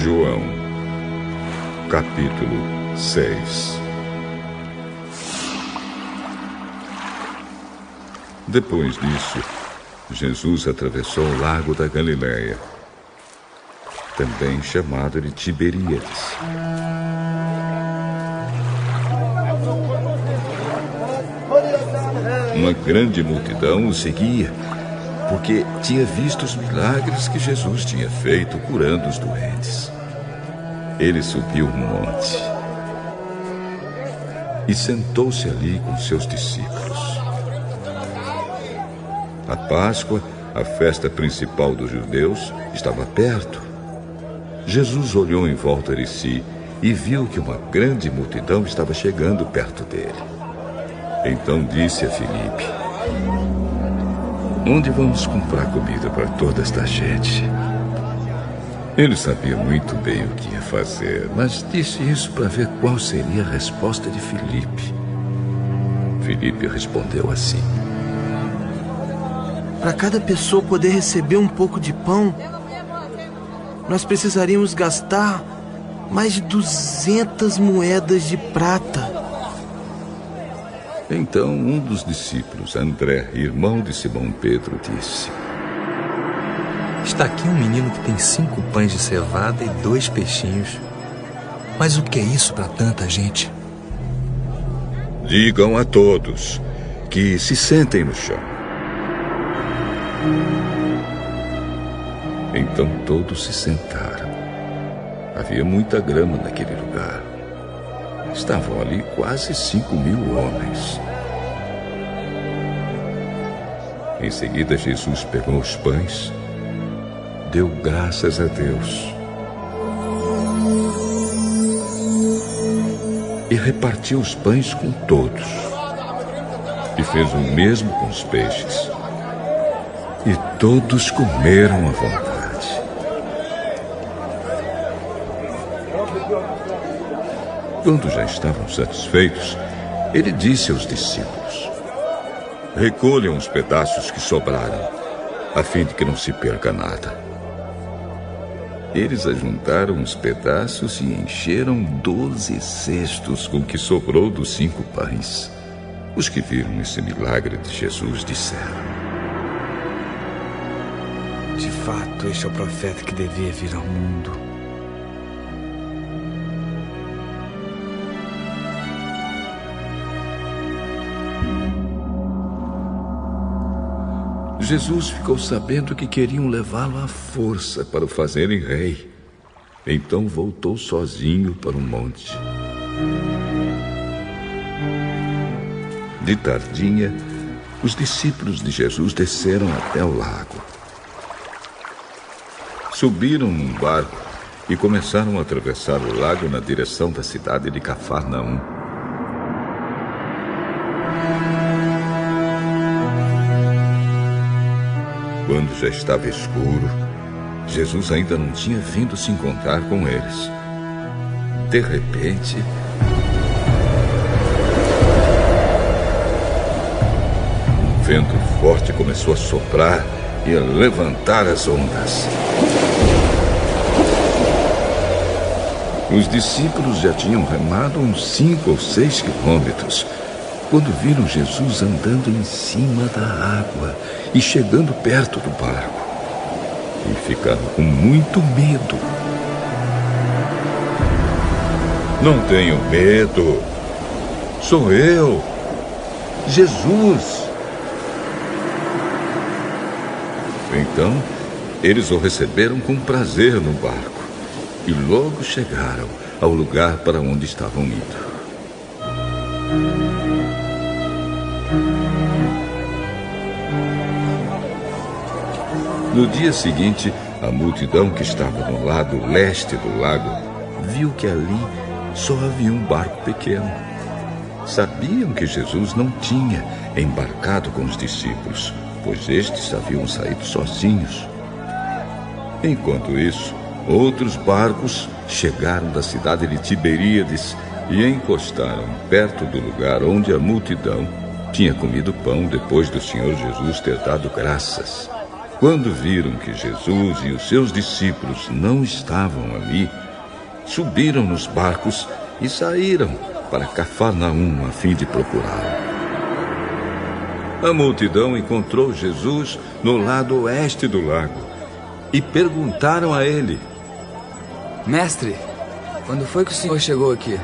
João, capítulo 6. Depois disso, Jesus atravessou o lago da Galileia, também chamado de Tiberíades. Uma grande multidão o seguia, porque tinha visto os milagres que Jesus tinha feito curando os doentes. Ele subiu um monte e sentou-se ali com seus discípulos. A Páscoa, a festa principal dos judeus, estava perto. Jesus olhou em volta de si e viu que uma grande multidão estava chegando perto dele. Então disse a Filipe: "Onde vamos comprar comida para toda esta gente?" Ele sabia muito bem o que ia fazer, mas disse isso para ver qual seria a resposta de Filipe. Filipe respondeu assim: "Para cada pessoa poder receber um pouco de pão, nós precisaríamos gastar mais de 200 moedas de prata." Então um dos discípulos, André, irmão de Simão Pedro, disse: "Está aqui um menino que tem 5 pães de cevada e 2 peixinhos. Mas o que é isso para tanta gente?" "Digam a todos que se sentem no chão." Então todos se sentaram. Havia muita grama naquele lugar. Estavam ali quase 5.000 homens. Em seguida, Jesus pegou os pães, deu graças a Deus e repartiu os pães com todos. E fez o mesmo com os peixes. E todos comeram à vontade. Quando já estavam satisfeitos, ele disse aos discípulos: "Recolham os pedaços que sobraram, a fim de que não se perca nada." Eles ajuntaram os pedaços e encheram 12 cestos com o que sobrou dos 5 pães. Os que viram esse milagre de Jesus disseram: "De fato, este é o profeta que devia vir ao mundo." Jesus ficou sabendo que queriam levá-lo à força para o fazerem rei. Então voltou sozinho para o monte. De tardinha, os discípulos de Jesus desceram até o lago. Subiram num barco e começaram a atravessar o lago na direção da cidade de Cafarnaum. Quando já estava escuro, Jesus ainda não tinha vindo se encontrar com eles. De repente, um vento forte começou a soprar e a levantar as ondas. Os discípulos já tinham remado uns 5 ou 6 quilômetros quando viram Jesus andando em cima da água e chegando perto do barco. E ficaram com muito medo. "Não tenham medo. Sou eu, Jesus." Então, eles o receberam com prazer no barco e logo chegaram ao lugar para onde estavam indo. No dia seguinte, a multidão que estava no lado leste do lago viu que ali só havia um barco pequeno. Sabiam que Jesus não tinha embarcado com os discípulos, pois estes haviam saído sozinhos. Enquanto isso, outros barcos chegaram da cidade de Tiberíades e encostaram perto do lugar onde a multidão tinha comido pão depois do Senhor Jesus ter dado graças. Quando viram que Jesus e os seus discípulos não estavam ali, subiram nos barcos e saíram para Cafarnaum a fim de procurá-lo. A multidão encontrou Jesus no lado oeste do lago e perguntaram a ele: Mestre, quando foi que o senhor chegou aqui?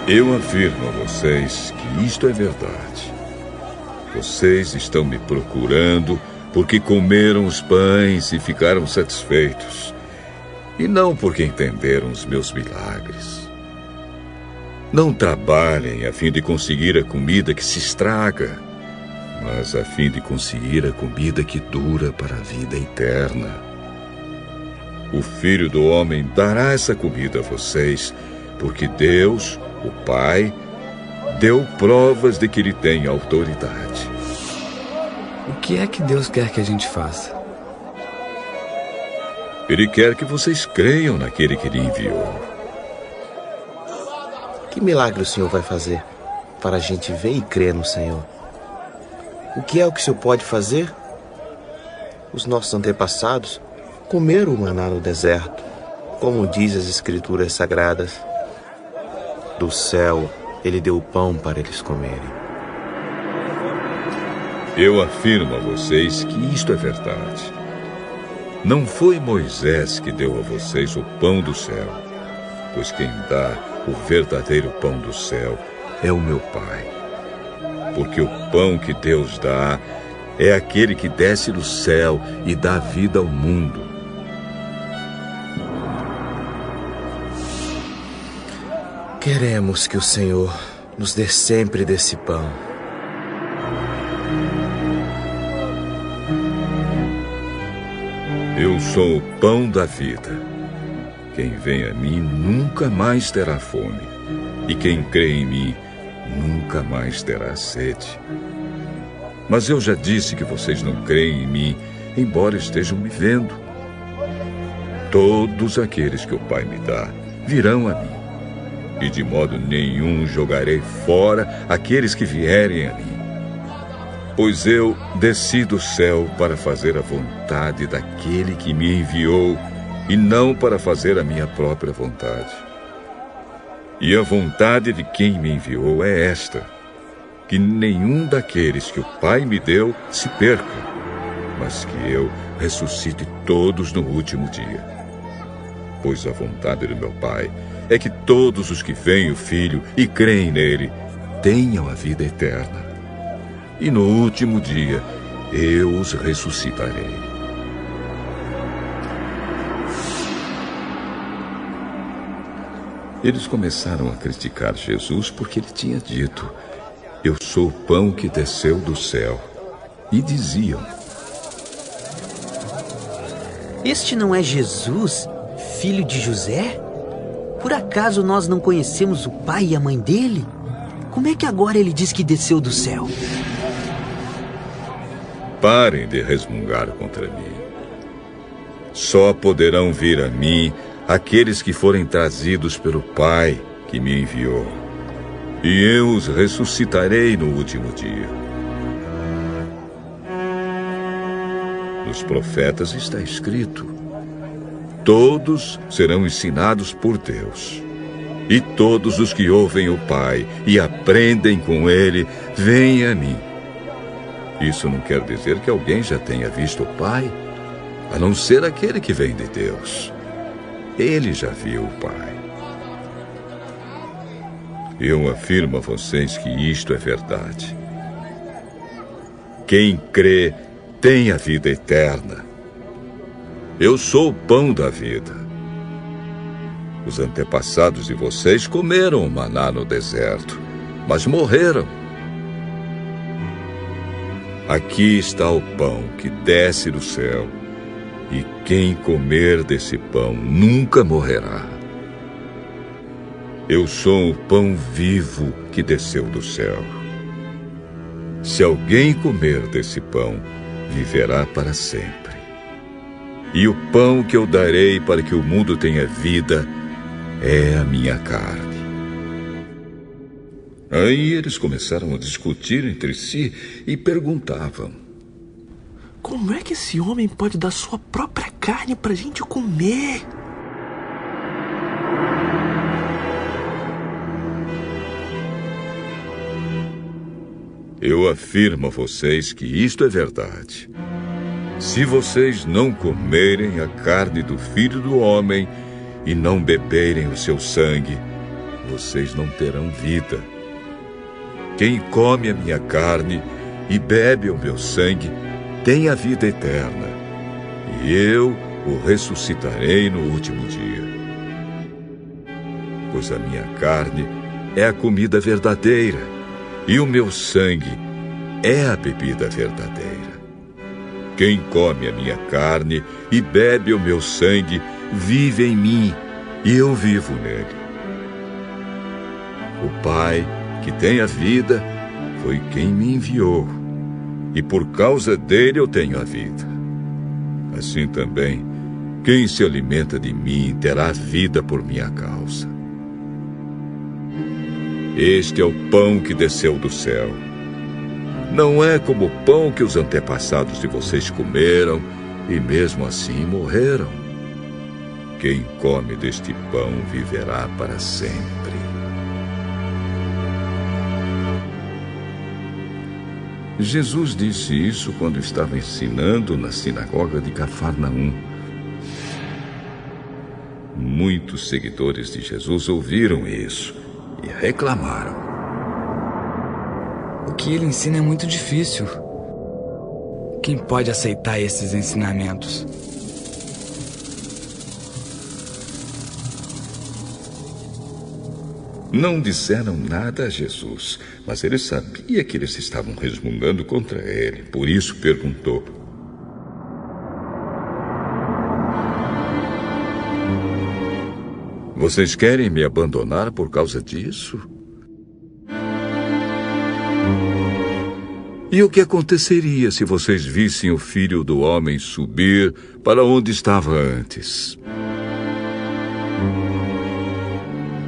Eu afirmo a vocês que isto é verdade. Vocês estão me procurando porque comeram os pães e ficaram satisfeitos, e não porque entenderam os meus milagres. Não trabalhem a fim de conseguir a comida que se estraga, mas a fim de conseguir a comida que dura para a vida eterna. O Filho do Homem dará essa comida a vocês, porque Deus, o Pai, deu provas de que ele tem autoridade. O que é que Deus quer que a gente faça? Ele quer que vocês creiam naquele que ele enviou. Que milagre o Senhor vai fazer para a gente ver e crer no Senhor? O que é o que o Senhor pode fazer? Os nossos antepassados comeram o maná no deserto, como diz as Escrituras Sagradas. Do céu, ele deu o pão para eles comerem. Eu afirmo a vocês que isto é verdade. Não foi Moisés que deu a vocês o pão do céu, pois quem dá o verdadeiro pão do céu é o meu Pai. Porque o pão que Deus dá é aquele que desce do céu e dá vida ao mundo. Queremos que o Senhor nos dê sempre desse pão. Eu sou o pão da vida. Quem vem a mim nunca mais terá fome, e quem crê em mim nunca mais terá sede. Mas eu já disse que vocês não creem em mim, embora estejam me vendo. Todos aqueles que o Pai me dá virão a mim, e de modo nenhum jogarei fora aqueles que vierem a mim. Pois eu desci do céu para fazer a vontade daquele que me enviou, e não para fazer a minha própria vontade. E a vontade de quem me enviou é esta: que nenhum daqueles que o Pai me deu se perca, mas que eu ressuscite todos no último dia. Pois a vontade do meu Pai é que todos os que veem o Filho e creem nele tenham a vida eterna. E no último dia eu os ressuscitarei. Eles começaram a criticar Jesus porque ele tinha dito: eu sou o pão que desceu do céu. E diziam: Este não é Jesus, filho de José? Por acaso nós não conhecemos o pai e a mãe dele? Como é que agora ele diz que desceu do céu? Parem de resmungar contra mim. Só poderão vir a mim aqueles que forem trazidos pelo Pai que me enviou, e eu os ressuscitarei no último dia. Nos profetas está escrito: todos serão ensinados por Deus, e todos os que ouvem o Pai e aprendem com ele, vêm a mim. Isso não quer dizer que alguém já tenha visto o Pai, a não ser aquele que vem de Deus. Ele já viu o Pai. Eu afirmo a vocês que isto é verdade. Quem crê tem a vida eterna. Eu sou o pão da vida. Os antepassados de vocês comeram o maná no deserto, mas morreram. Aqui está o pão que desce do céu, e quem comer desse pão nunca morrerá. Eu sou o pão vivo que desceu do céu. Se alguém comer desse pão, viverá para sempre. E o pão que eu darei para que o mundo tenha vida é a minha carne. Aí eles começaram a discutir entre si e perguntavam: como é que esse homem pode dar sua própria carne pra gente comer? Eu afirmo a vocês que isto é verdade. Se vocês não comerem a carne do Filho do Homem e não beberem o seu sangue, vocês não terão vida. Quem come a minha carne e bebe o meu sangue tem a vida eterna, e eu o ressuscitarei no último dia. Pois a minha carne é a comida verdadeira, e o meu sangue é a bebida verdadeira. Quem come a minha carne e bebe o meu sangue vive em mim, e eu vivo nele. O Pai, que tem a vida, foi quem me enviou, e por causa dele eu tenho a vida. Assim também, quem se alimenta de mim terá vida por minha causa. Este é o pão que desceu do céu. Não é como o pão que os antepassados de vocês comeram e mesmo assim morreram. Quem come deste pão viverá para sempre. Jesus disse isso quando estava ensinando na sinagoga de Cafarnaum. Muitos seguidores de Jesus ouviram isso e reclamaram. O que ele ensina é muito difícil. Quem pode aceitar esses ensinamentos? Não disseram nada a Jesus, mas ele sabia que eles estavam resmungando contra ele. Por isso perguntou: vocês querem me abandonar por causa disso? E o que aconteceria se vocês vissem o Filho do Homem subir para onde estava antes?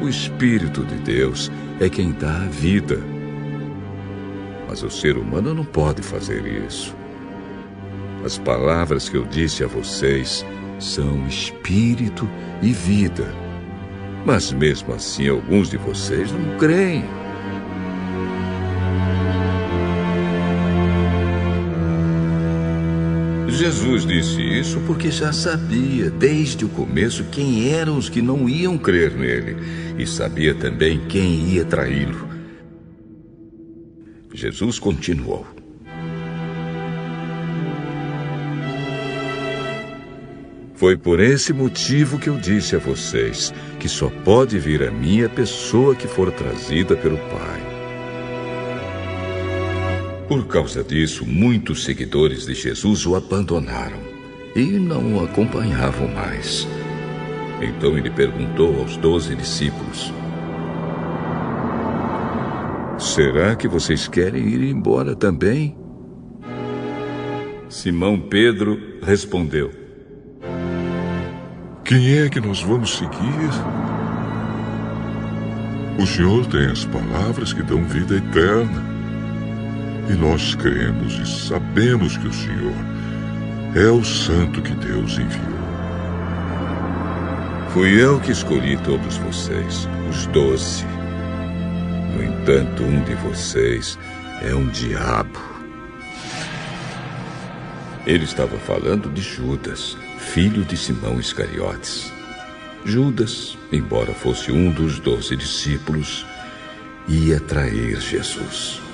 O Espírito de Deus é quem dá a vida. Mas o ser humano não pode fazer isso. As palavras que eu disse a vocês são espírito e vida. Mas mesmo assim, alguns de vocês não creem. Jesus disse isso porque já sabia desde o começo quem eram os que não iam crer nele e sabia também quem ia traí-lo. Jesus continuou: foi por esse motivo que eu disse a vocês que só pode vir a mim a pessoa que for trazida pelo Pai. Por causa disso, muitos seguidores de Jesus o abandonaram e não o acompanhavam mais. Então ele perguntou aos 12 discípulos: será que vocês querem ir embora também? Simão Pedro respondeu: quem é que nós vamos seguir? O Senhor tem as palavras que dão vida eterna. E nós cremos e sabemos que o Senhor é o Santo que Deus enviou. Fui eu que escolhi todos vocês, os 12. No entanto, um de vocês é um diabo. Ele estava falando de Judas, filho de Simão Iscariotes. Judas, embora fosse um dos 12 discípulos, ia trair Jesus.